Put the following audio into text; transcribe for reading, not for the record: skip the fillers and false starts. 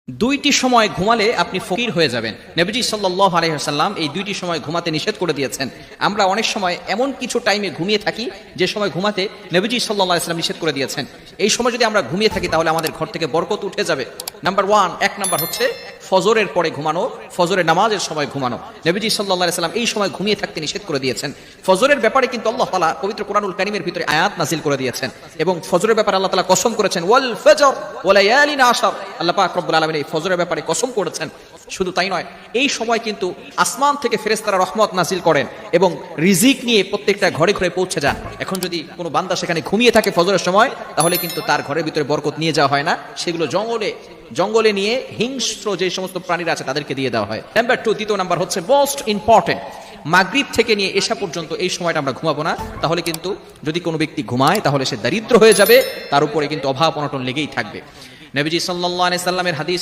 দুইটি সময় ঘুমালে আপনি ফকির হয়ে যাবেন। নবীজি সাল্লাল্লাহু আলাইহি ওয়াসাল্লাম এই দুইটি সময় ঘুমাতে নিষেধ করে দিয়েছেন। আমরা অনেক সময় এমন কিছু টাইমে ঘুমিয়ে থাকি যে সময় ঘুমাতে নবীজি সাল্লাল্লাহু আলাইহি ওয়াসাল্লাম নিষেধ করে দিয়েছেন। এই সময় যদি আমরা ঘুমিয়ে থাকি তাহলে আমাদের ঘর থেকে বরকত উঠে যাবে। এক নাম্বার হচ্ছে ফজরের পরে ঘুমানো, ফজরের নামাজের সময় ঘুমানো। নবীজি সাল্লাল্লাহু আলাইহি ওয়াসাল্লাম এই সময় ঘুমিয়ে থাকতে নিষেধ করে দিয়েছেন। ফজরের ব্যাপারে কিন্তু আল্লাহ তাআলা পবিত্র কোরআনুল কারীমের ভিতরে আয়াত নাযিল করে দিয়েছেন এবং ফজরের ব্যাপারে আল্লাহ তাআলা কসম করেছেন, ওয়াল ফজর ওয়া লায়ালিন আশর। আল্লাহ পাক রব্বুল আলামিন এই ফজরের ব্যাপারে কসম করেছেন। শুধু তাই নয়, এই সময় কিন্তু আসমান থেকে ফেরেশতারা রহমত নাযিল করেন এবং রিজিক নিয়ে প্রত্যেকটা ঘরে ঘরে পৌঁছে যান। এখন যদি কোনো বান্দা সেখানে ঘুমিয়ে থাকে ফজরের সময়, তাহলে কিন্তু তার ঘরের ভিতরে বরকত নিয়ে যাওয়া হয় না, সেগুলো জঙ্গলে নিয়ে হিংস্র যে সমস্ত প্রাণীরা আছে তাদেরকে দিয়ে দেওয়া হয়। নাম্বার 2, দ্বিতীয় নাম্বার হচ্ছে মোস্ট ইম্পর্টেন্ট, মাগরিব থেকে নিয়ে এশা পর্যন্ত এই সময়টা আমরা ঘুমাবো না। তাহলে কিন্তু যদি কোনো ব্যক্তি ঘুমায় তাহলে সে দারিদ্র হয়ে যাবে, তার উপরে কিন্তু অভাব অনটন লেগেই থাকবে। নবীজি সাল্লাল্লাহু আলাইহি সাল্লামের হাদিস